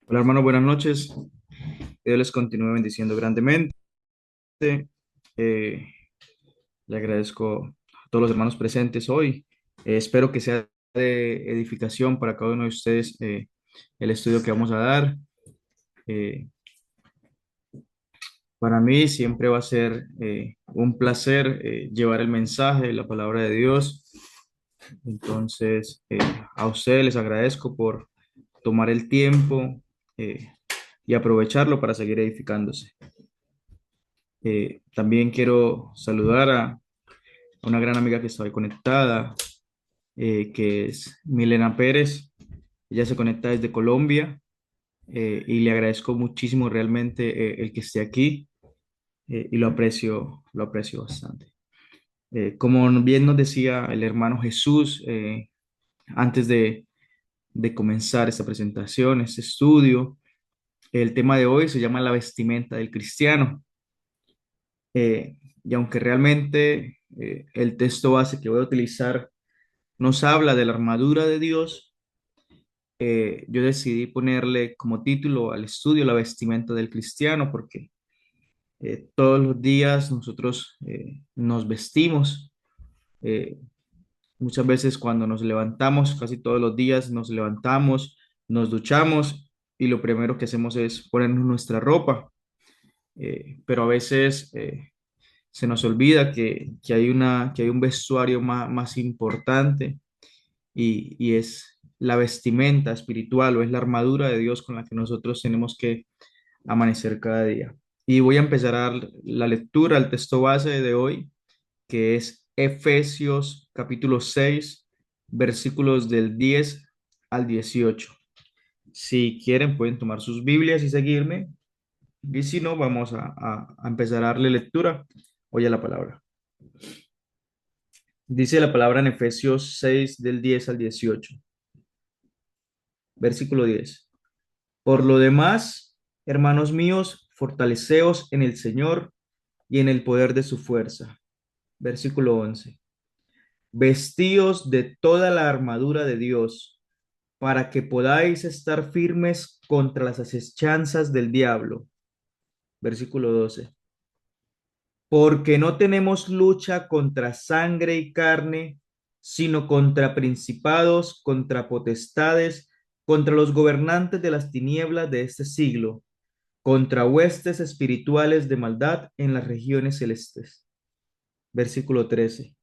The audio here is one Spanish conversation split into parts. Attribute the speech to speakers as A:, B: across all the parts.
A: Hola hermano, buenas noches. Que Dios les continúe bendiciendo grandemente. Eh, Le agradezco a todos los hermanos presentes hoy. Espero que sea de edificación para cada uno de ustedes el estudio que vamos a dar. Eh, para mí siempre va a ser un placer llevar el mensaje, la palabra de Dios. Entonces, a ustedes les agradezco por tomar el tiempo y aprovecharlo para seguir edificándose. También quiero saludar a una gran amiga que está hoy conectada, que es Milena Pérez. Ella se conecta desde Colombia y le agradezco muchísimo realmente el que esté aquí y lo aprecio bastante. Como bien nos decía el hermano Jesús antes de comenzar esta presentación, este estudio, el tema de hoy se llama la vestimenta del cristiano. Y aunque realmente el texto base que voy a utilizar nos habla de la armadura de Dios, yo decidí ponerle como título al estudio la vestimenta del cristiano, porque todos los días nosotros nos vestimos. eh, Muchas veces cuando nos levantamos, casi todos los días nos levantamos, nos duchamos y lo primero que hacemos es ponernos nuestra ropa. Pero a veces se nos olvida que hay un vestuario más importante y es la vestimenta espiritual o es la armadura de Dios con la que nosotros tenemos que amanecer cada día. Y voy a empezar a dar la lectura al texto base de hoy, que es Efesios capítulo 6 versículos del 10 al 18. Si quieren, pueden tomar sus Biblias y seguirme. Y si no, vamos a empezar a darle lectura hoy a la palabra. Dice la palabra en Efesios 6 del 10 al 18. Versículo 10. Por lo demás, hermanos míos, fortaleceos en el Señor y en el poder de su fuerza. Versículo 11. Vestíos de toda la armadura de Dios, para que podáis estar firmes contra las asechanzas del diablo. Versículo 12. Porque no tenemos lucha contra sangre y carne, sino contra principados, contra potestades, contra los gobernantes de las tinieblas de este siglo, contra huestes espirituales de maldad en las regiones celestes. Versículo 13.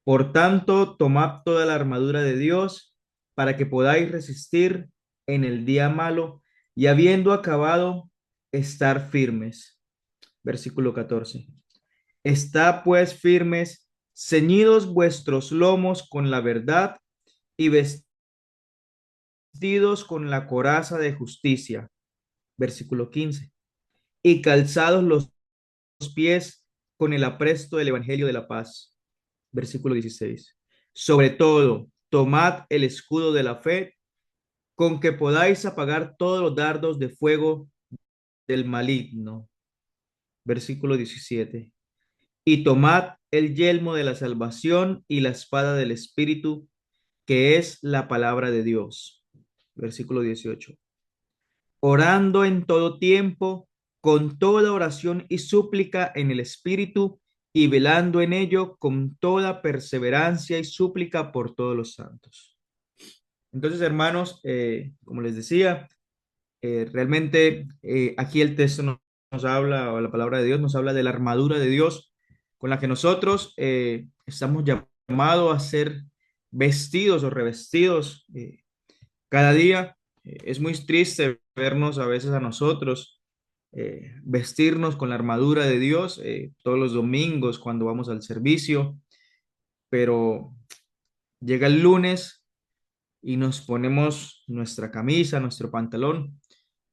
A: Por tanto, tomad toda la armadura de Dios para que podáis resistir en el día malo y habiendo acabado, estar firmes. Versículo 14. Está pues firmes, ceñidos vuestros lomos con la verdad y vestidos con la coraza de justicia. Versículo 15. Y calzados los pies con el apresto del Evangelio de la paz. Versículo 16. Sobre todo, tomad el escudo de la fe con que podáis apagar todos los dardos de fuego del maligno. Versículo 17. Y tomad el yelmo de la salvación y la espada del Espíritu, que es la palabra de Dios. Versículo 18. Orando en todo tiempo, con toda oración y súplica en el Espíritu, y velando en ello con toda perseverancia y súplica por todos los santos. Entonces, hermanos, como les decía, realmente aquí el texto nos habla, o la palabra de Dios nos habla de la armadura de Dios con la que nosotros estamos llamados a ser vestidos o revestidos cada día. Es muy triste vernos a veces a nosotros vestirnos con la armadura de Dios todos los domingos cuando vamos al servicio, pero llega el lunes y nos ponemos nuestra camisa, nuestro pantalón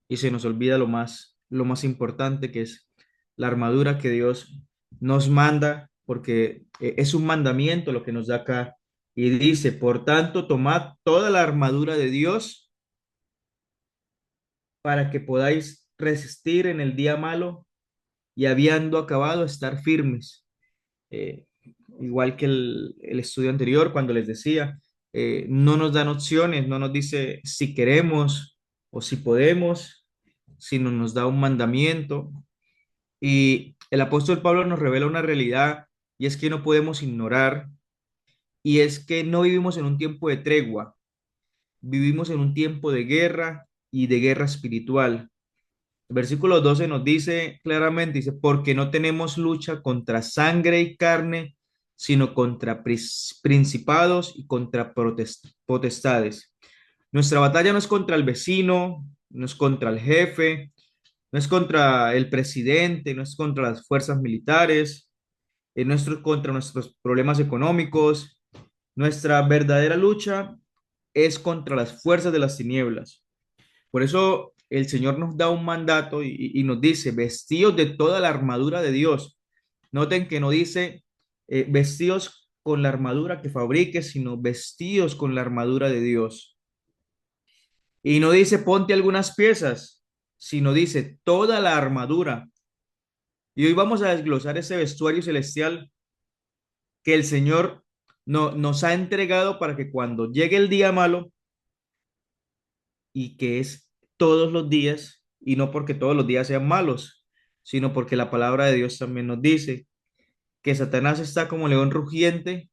A: y se nos olvida lo más importante que es la armadura que Dios nos manda, porque es un mandamiento lo que nos da acá. Y dice, por tanto, tomad toda la armadura de Dios para que podáis resistir en el día malo y habiendo acabado, estar firmes. Eh, Igual que el estudio anterior, cuando les decía, no nos dan opciones, no nos dice si queremos o si podemos, si no nos da un mandamiento. Y el apóstol Pablo nos revela una realidad y es que no podemos ignorar y es que no vivimos en un tiempo de tregua, vivimos en un tiempo de guerra y de guerra espiritual. El versículo 12 nos dice claramente, dice, porque no tenemos lucha contra sangre y carne, sino contra principados y contra potestades. Nuestra batalla no es contra el vecino, no es contra el jefe, no es contra el presidente, no es contra las fuerzas militares, contra nuestros problemas económicos. Nuestra verdadera lucha es contra las fuerzas de las tinieblas. Por eso el Señor nos da un mandato y nos dice, vestidos de toda la armadura de Dios. Noten que no dice vestidos con la armadura que fabriques, sino vestidos con la armadura de Dios. Y no dice ponte algunas piezas, sino dice toda la armadura. Y hoy vamos a desglosar ese vestuario celestial que el Señor nos ha entregado para que cuando llegue el día malo, y que es todos los días, y no porque todos los días sean malos, sino porque la palabra de Dios también nos dice que Satanás está como león rugiente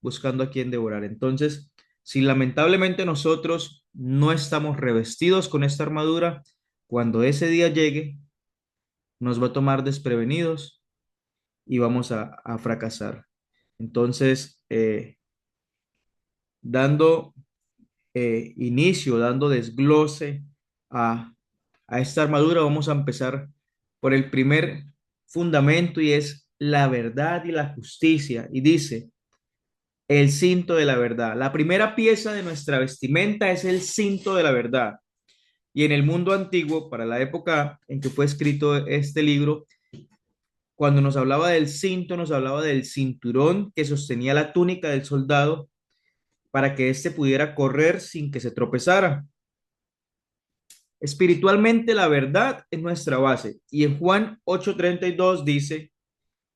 A: buscando a quien devorar. Entonces, si lamentablemente nosotros no estamos revestidos con esta armadura, cuando ese día llegue, nos va a tomar desprevenidos y vamos a fracasar. Entonces, dando inicio, dando desglose a, a esta armadura, vamos a empezar por el primer fundamento y es la verdad y la justicia. Y dice, el cinto de la verdad. La primera pieza de nuestra vestimenta es el cinto de la verdad. Y en el mundo antiguo, para la época en que fue escrito este libro, cuando nos hablaba del cinto, nos hablaba del cinturón que sostenía la túnica del soldado para que éste pudiera correr sin que se tropezara. Espiritualmente, la verdad es nuestra base. Y en Juan 8:32 dice,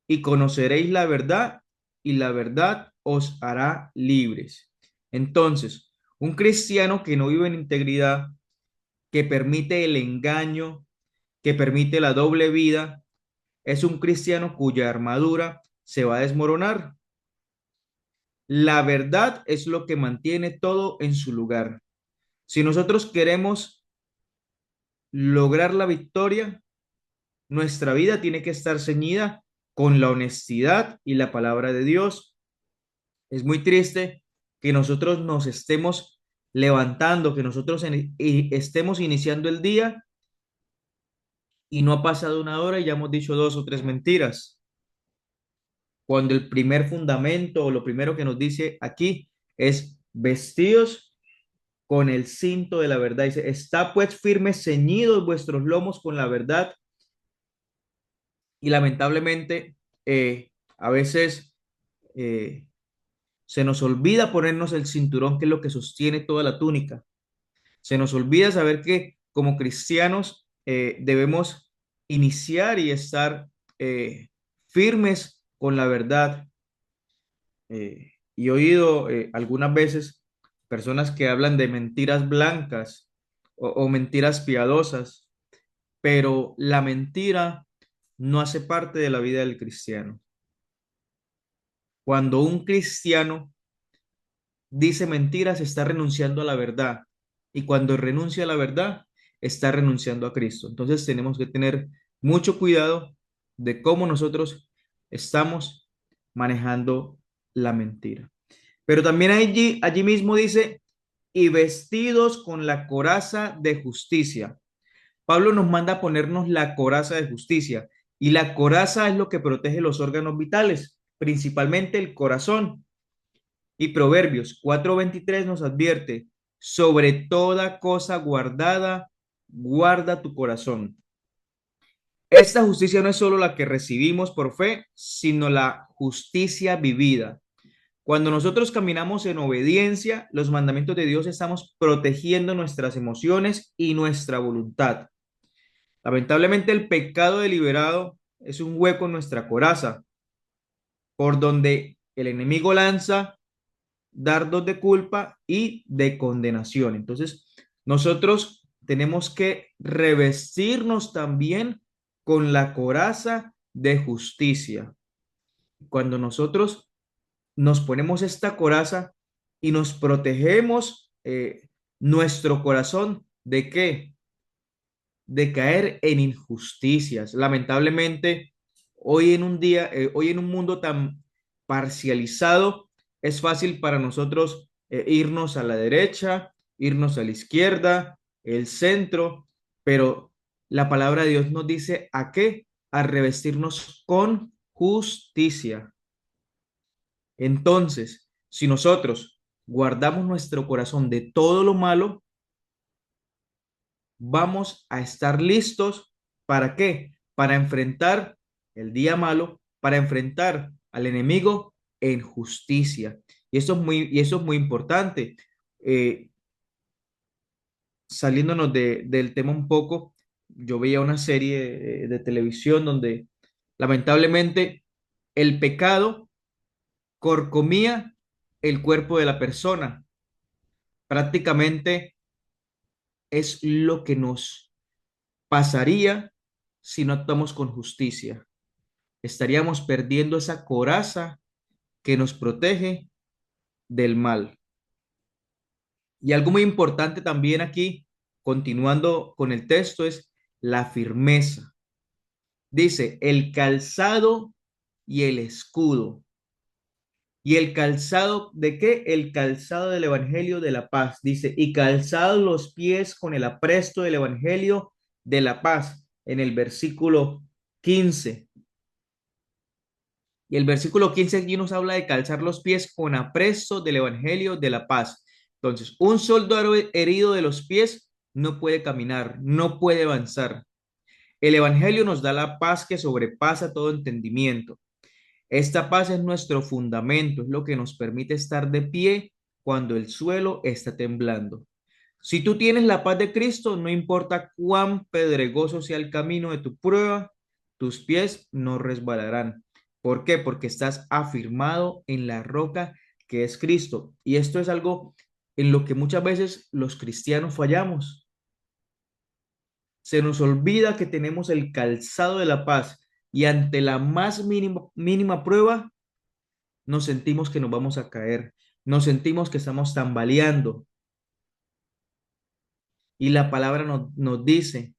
A: y conoceréis la verdad, y la verdad os hará libres. Entonces, un cristiano que no vive en integridad, que permite el engaño, que permite la doble vida, es un cristiano cuya armadura se va a desmoronar. La verdad es lo que mantiene todo en su lugar. Si nosotros queremos lograr la victoria, nuestra vida tiene que estar ceñida con la honestidad y la palabra de Dios. Es muy triste que nosotros nos estemos levantando, que nosotros y estemos iniciando el día y no ha pasado una hora y ya hemos dicho dos o tres mentiras. Cuando el primer fundamento o lo primero que nos dice aquí es vestidos con el cinto de la verdad. Dice, está pues firmes, ceñidos vuestros lomos con la verdad. Y lamentablemente, a veces eh, se nos olvida ponernos el cinturón, que es lo que sostiene toda la túnica. Se nos olvida saber que como cristianos debemos iniciar y estar firmes con la verdad. Y he oído algunas veces personas que hablan de mentiras blancas o mentiras piadosas, pero la mentira no hace parte de la vida del cristiano. Cuando un cristiano dice mentiras, está renunciando a la verdad. Y cuando renuncia a la verdad, está renunciando a Cristo. Entonces tenemos que tener mucho cuidado de cómo nosotros estamos manejando la mentira. Pero también allí mismo dice, y vestidos con la coraza de justicia. Pablo nos manda a ponernos la coraza de justicia. Y la coraza es lo que protege los órganos vitales, principalmente el corazón. Y Proverbios 4:23 nos advierte, sobre toda cosa guardada, guarda tu corazón. Esta justicia no es solo la que recibimos por fe, sino la justicia vivida. Cuando nosotros caminamos en obediencia, los mandamientos de Dios, estamos protegiendo nuestras emociones y nuestra voluntad. Lamentablemente, el pecado deliberado es un hueco en nuestra coraza, por donde el enemigo lanza dardos de culpa y de condenación. Entonces, nosotros tenemos que revestirnos también con la coraza de justicia. Cuando nosotros nos ponemos esta coraza y nos protegemos nuestro corazón, ¿de qué? De caer en injusticias. Lamentablemente, hoy en un mundo tan parcializado, es fácil para nosotros irnos a la derecha, irnos a la izquierda, el centro, pero la palabra de Dios nos dice a qué, a revestirnos con justicia. Entonces, si nosotros guardamos nuestro corazón de todo lo malo, vamos a estar listos. ¿Para qué? Para enfrentar el día malo, para enfrentar al enemigo en justicia. Y eso es muy importante. Eh, Saliéndonos del tema un poco, yo veía una serie de televisión donde lamentablemente el pecado corcomía el cuerpo de la persona. Prácticamente es lo que nos pasaría si no actuamos con justicia. Estaríamos perdiendo esa coraza que nos protege del mal. Y algo muy importante también aquí, continuando con el texto, es la firmeza. Dice, el calzado y el escudo. ¿Y el calzado de qué? El calzado del Evangelio de la paz. Dice, y calzados los pies con el apresto del Evangelio de la paz. En el versículo 15. Y el versículo 15 aquí nos habla de calzar los pies con apresto del Evangelio de la paz. Entonces, un soldado herido de los pies no puede caminar, no puede avanzar. El Evangelio nos da la paz que sobrepasa todo entendimiento. Esta paz es nuestro fundamento, es lo que nos permite estar de pie cuando el suelo está temblando. Si tú tienes la paz de Cristo, no importa cuán pedregoso sea el camino de tu prueba, tus pies no resbalarán. ¿Por qué? Porque estás afirmado en la roca que es Cristo. Y esto es algo en lo que muchas veces los cristianos fallamos. Se nos olvida que tenemos el calzado de la paz y ante la más mínima prueba nos sentimos que nos vamos a caer, nos sentimos que estamos tambaleando. Y la palabra nos dice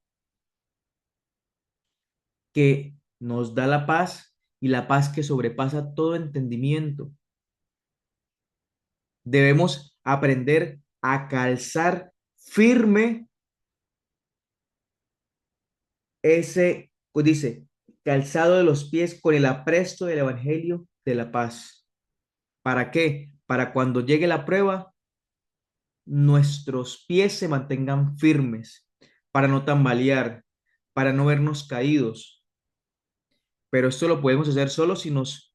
A: que nos da la paz y la paz que sobrepasa todo entendimiento. Debemos aprender a calzar firme ese, pues dice, calzado de los pies con el apresto del Evangelio de la paz. ¿Para qué? Para cuando llegue la prueba, nuestros pies se mantengan firmes, para no tambalear, para no vernos caídos. Pero esto lo podemos hacer solo si nos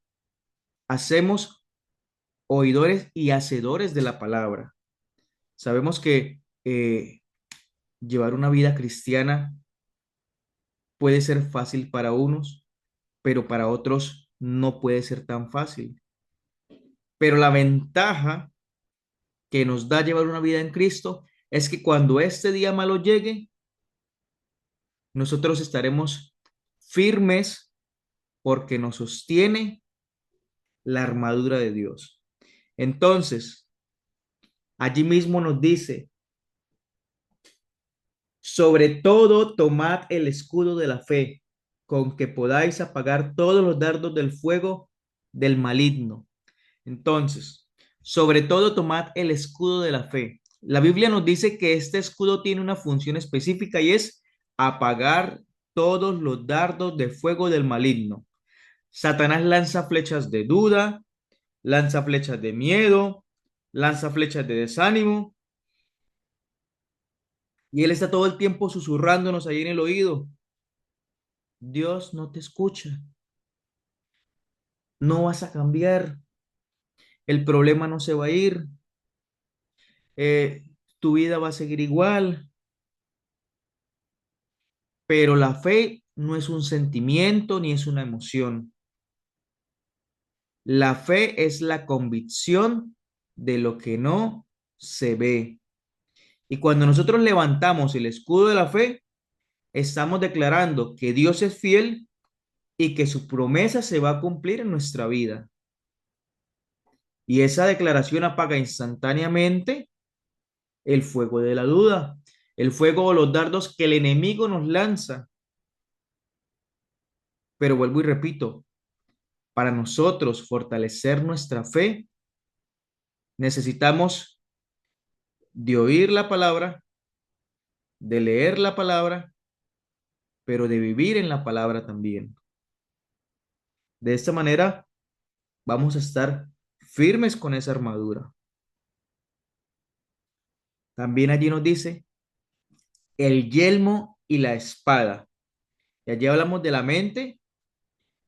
A: hacemos oidores y hacedores de la palabra. Sabemos que llevar una vida cristiana puede ser fácil para unos, pero para otros no puede ser tan fácil. Pero la ventaja que nos da llevar una vida en Cristo es que cuando este día malo llegue, nosotros estaremos firmes porque nos sostiene la armadura de Dios. Entonces, allí mismo nos dice, sobre todo tomad el escudo de la fe, con que podáis apagar todos los dardos del fuego del maligno. Entonces, sobre todo tomad el escudo de la fe. La Biblia nos dice que este escudo tiene una función específica y es apagar todos los dardos de fuego del maligno. Satanás lanza flechas de duda, lanza flechas de miedo, lanza flechas de desánimo, y él está todo el tiempo susurrándonos ahí en el oído. Dios no te escucha, no vas a cambiar, el problema no se va a ir, eh, tu vida va a seguir igual, pero la fe no es un sentimiento ni es una emoción. La fe es la convicción de lo que no se ve. Y cuando nosotros levantamos el escudo de la fe, estamos declarando que Dios es fiel y que su promesa se va a cumplir en nuestra vida. Y esa declaración apaga instantáneamente el fuego de la duda, el fuego o los dardos que el enemigo nos lanza. Pero vuelvo y repito, para nosotros fortalecer nuestra fe, necesitamos de oír la palabra, de leer la palabra, pero de vivir en la palabra también. De esta manera vamos a estar firmes con esa armadura. También allí nos dice el yelmo y la espada. Y allí hablamos de la mente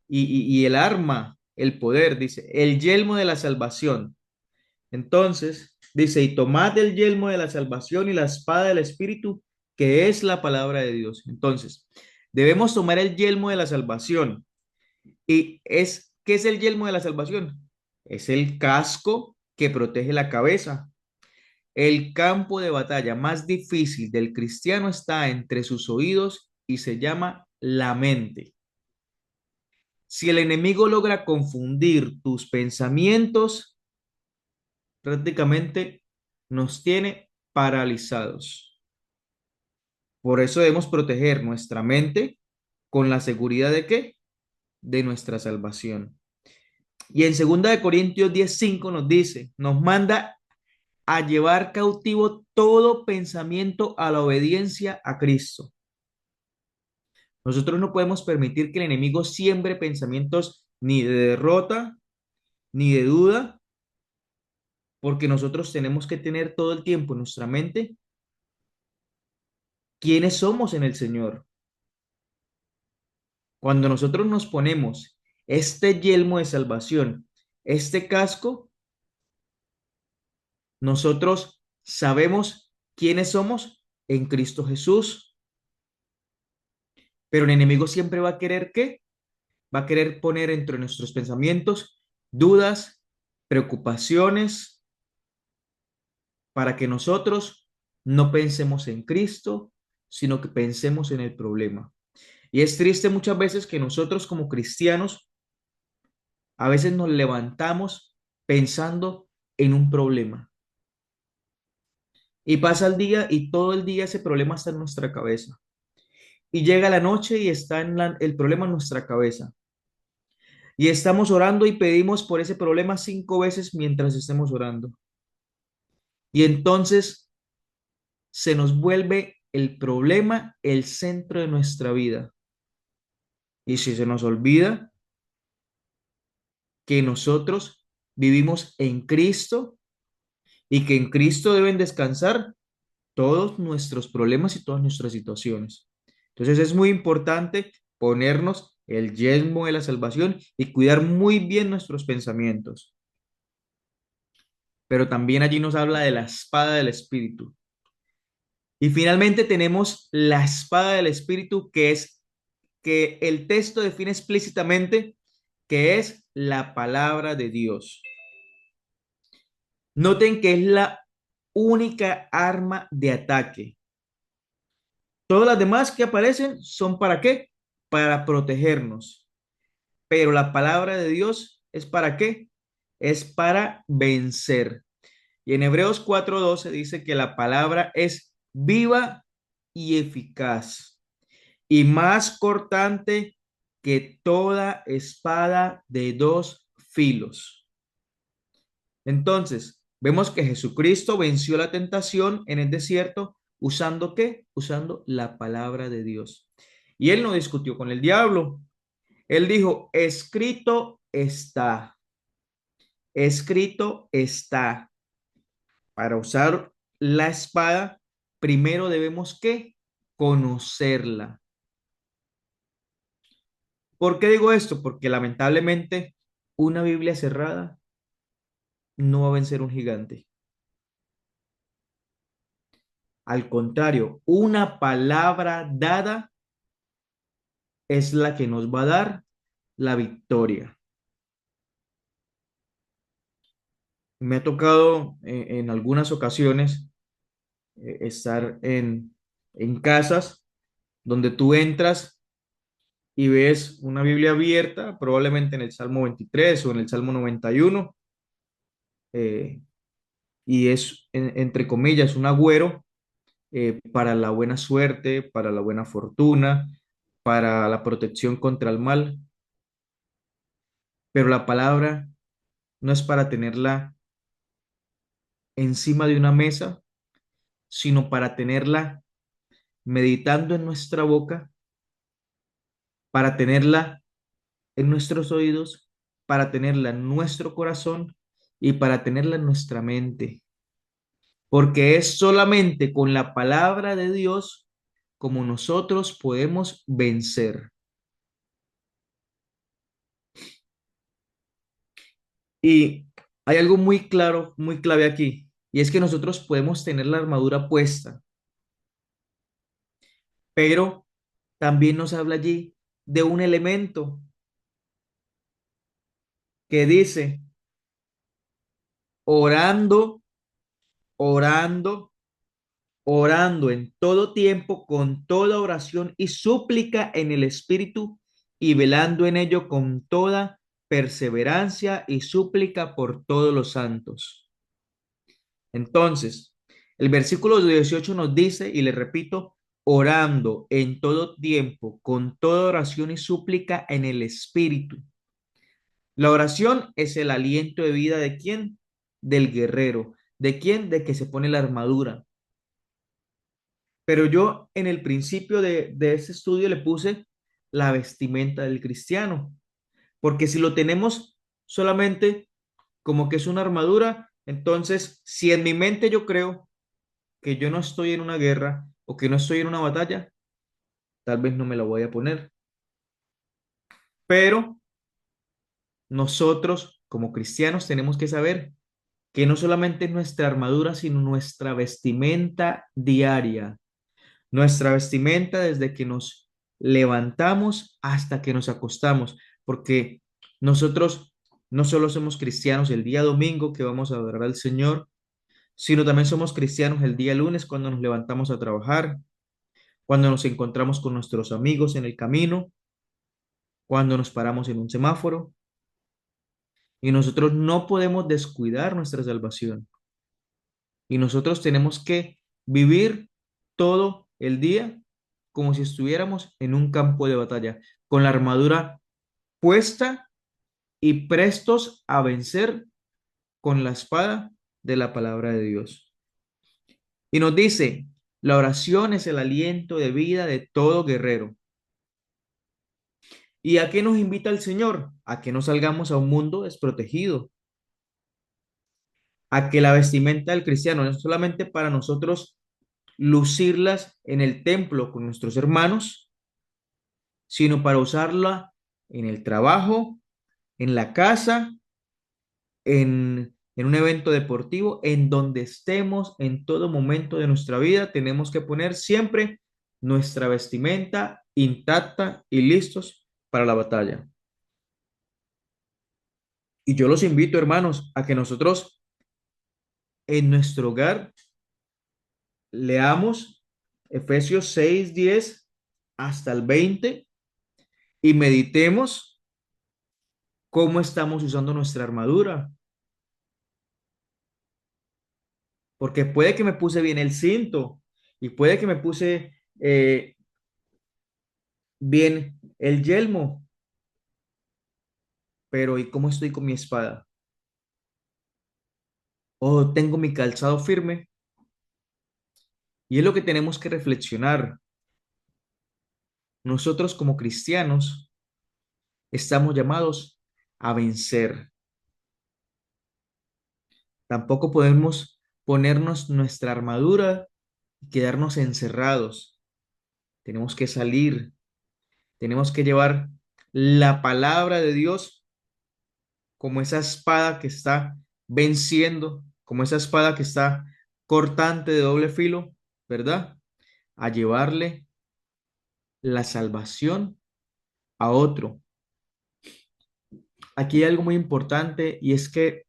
A: y el arma, el poder, dice, el yelmo de la salvación. Entonces, dice, y tomad el yelmo de la salvación y la espada del Espíritu, que es la palabra de Dios. Entonces, debemos tomar el yelmo de la salvación. ¿Qué es el yelmo de la salvación? Es el casco que protege la cabeza. El campo de batalla más difícil del cristiano está entre sus oídos y se llama la mente. Si el enemigo logra confundir tus pensamientos, prácticamente nos tiene paralizados. Por eso debemos proteger nuestra mente con la seguridad de qué? De nuestra salvación. Y en 2 Corintios 10:5 nos dice, nos manda a llevar cautivo todo pensamiento a la obediencia a Cristo. Nosotros no podemos permitir que el enemigo siembre pensamientos ni de derrota, ni de duda, porque nosotros tenemos que tener todo el tiempo en nuestra mente quiénes somos en el Señor. Cuando nosotros nos ponemos este yelmo de salvación, este casco, nosotros sabemos quiénes somos en Cristo Jesús, pero el enemigo siempre va a querer ¿qué? Va a querer poner entre nuestros pensamientos dudas, preocupaciones, para que nosotros no pensemos en Cristo, sino que pensemos en el problema. Y es triste muchas veces que nosotros como cristianos a veces nos levantamos pensando en un problema y pasa el día y todo el día ese problema está en nuestra cabeza. Y llega la noche y está el problema en nuestra cabeza. Y estamos orando y pedimos por ese problema 5 veces mientras estemos orando. Y entonces se nos vuelve el problema el centro de nuestra vida. Y si se nos olvida que nosotros vivimos en Cristo y que en Cristo deben descansar todos nuestros problemas y todas nuestras situaciones. Entonces es muy importante ponernos el yelmo de la salvación y cuidar muy bien nuestros pensamientos. Pero también allí nos habla de la espada del Espíritu. Y finalmente tenemos la espada del Espíritu, que es que el texto define explícitamente que es la palabra de Dios. Noten que es la única arma de ataque. Todas las demás que aparecen son ¿para qué? Para protegernos. Pero la palabra de Dios es ¿para qué? Es para vencer. Y en Hebreos 4:12 dice que la palabra es viva y eficaz y más cortante que toda espada de 2 filos. Entonces, vemos que Jesucristo venció la tentación en el desierto usando ¿qué? Usando la palabra de Dios. Y él no discutió con el diablo. Él dijo, escrito está. Para usar la espada, primero debemos ¿qué? Conocerla. ¿Por qué digo esto? Porque lamentablemente una Biblia cerrada no va a vencer un gigante. Al contrario, una palabra dada es la que nos va a dar la victoria. Me ha tocado en algunas ocasiones estar en casas donde tú entras y ves una Biblia abierta, probablemente en el Salmo 23 o en el Salmo 91, eh, y es, entre comillas, un agüero para la buena suerte, para la buena fortuna, para la protección contra el mal, pero la palabra no es para tenerla encima de una mesa, sino para tenerla meditando en nuestra boca, para tenerla en nuestros oídos, para tenerla en nuestro corazón y para tenerla en nuestra mente, porque es solamente con la palabra de Dios como nosotros podemos vencer. Y hay algo muy claro, muy clave aquí, y es que nosotros podemos tener la armadura puesta, pero también nos habla allí de un elemento que dice, orando, orando, orando en todo tiempo, con toda oración y súplica en el Espíritu, y velando en ello con toda perseverancia y súplica por todos los santos. Entonces, el versículo 18 nos dice, y le repito, orando en todo tiempo, con toda oración y súplica en el Espíritu. La oración es el aliento de vida de quién? Del guerrero. ¿De quién? De que se pone la armadura. Pero yo en el principio de ese estudio le puse la vestimenta del cristiano, porque si lo tenemos solamente como que es una armadura, entonces si en mi mente yo creo que yo no estoy en una guerra o que no estoy en una batalla, tal vez no me la voy a poner. Pero nosotros como cristianos tenemos que saber que no solamente es nuestra armadura, sino nuestra vestimenta diaria. Nuestra vestimenta desde que nos levantamos hasta que nos acostamos, porque nosotros no solo somos cristianos el día domingo que vamos a adorar al Señor, sino también somos cristianos el día lunes cuando nos levantamos a trabajar, cuando nos encontramos con nuestros amigos en el camino, cuando nos paramos en un semáforo, y nosotros no podemos descuidar nuestra salvación. Y nosotros tenemos que vivir todo el día como si estuviéramos en un campo de batalla, con la armadura puesta y prestos a vencer con la espada de la palabra de Dios. Y nos dice, la oración es el aliento de vida de todo guerrero. ¿Y a qué nos invita el Señor? A que no salgamos a un mundo desprotegido, a que la vestimenta del cristiano no es solamente para nosotros lucirlas en el templo con nuestros hermanos, sino para usarla en el trabajo, en la casa, en un evento deportivo, en donde estemos en todo momento de nuestra vida, tenemos que poner siempre nuestra vestimenta intacta y listos para la batalla. Y yo los invito, hermanos, a que nosotros en nuestro hogar leamos Efesios 6:10 hasta el 20 y meditemos cómo estamos usando nuestra armadura. Porque puede que me puse bien el cinto y puede que me puse bien el yelmo, pero ¿y cómo estoy con mi espada? ¿O tengo mi calzado firme? Y es lo que tenemos que reflexionar. Nosotros como cristianos estamos llamados a vencer. Tampoco podemos ponernos nuestra armadura y quedarnos encerrados. Tenemos que salir, tenemos que llevar la palabra de Dios como esa espada que está venciendo, como esa espada que está cortante de doble filo, ¿verdad? A llevarle la salvación a otro. Aquí hay algo muy importante y es que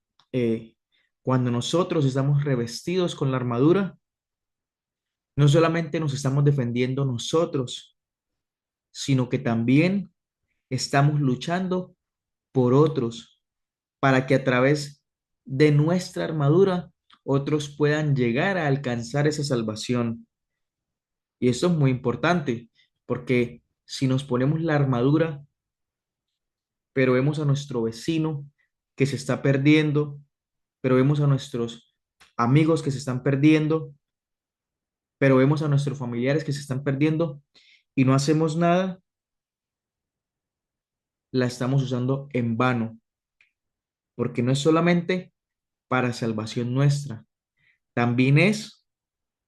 A: cuando nosotros estamos revestidos con la armadura, No solamente nos estamos defendiendo nosotros, sino que también estamos luchando por otros, para que a través de nuestra armadura otros puedan llegar a alcanzar esa salvación. Y eso es muy importante, porque si nos ponemos la armadura, pero vemos a nuestro vecino que se está perdiendo, pero vemos a nuestros amigos que se están perdiendo, pero vemos a nuestros familiares que se están perdiendo y no hacemos nada, la estamos usando en vano, porque no es solamente para salvación nuestra, también es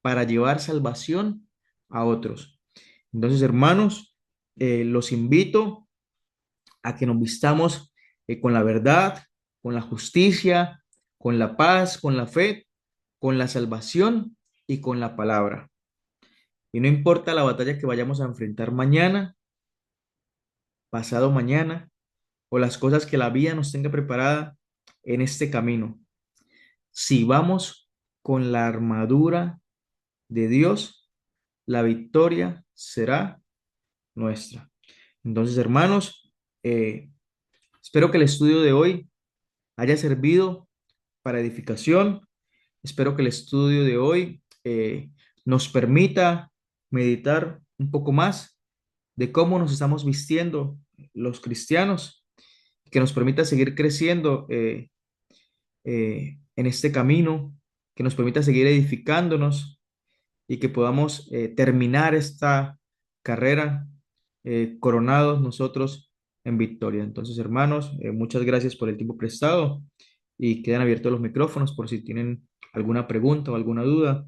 A: para llevar salvación a otros. Entonces, hermanos, los invito a que nos vistamos con la verdad, con la justicia, con la paz, con la fe, con la salvación y con la palabra. Y no importa la batalla que vayamos a enfrentar mañana, pasado mañana, o las cosas que la vida nos tenga preparada en este camino. Si vamos con la armadura de Dios, la victoria será nuestra. Entonces, hermanos, espero que el estudio de hoy haya servido para edificación. Espero que el estudio de hoy nos permita meditar un poco más de cómo nos estamos vistiendo los cristianos, que nos permita seguir creciendo en este camino, que nos permita seguir edificándonos y que podamos terminar esta carrera coronados nosotros en victoria. Entonces, hermanos, muchas gracias por el tiempo prestado y quedan abiertos los micrófonos por si tienen alguna pregunta o alguna duda.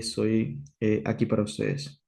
A: Soy aquí para ustedes.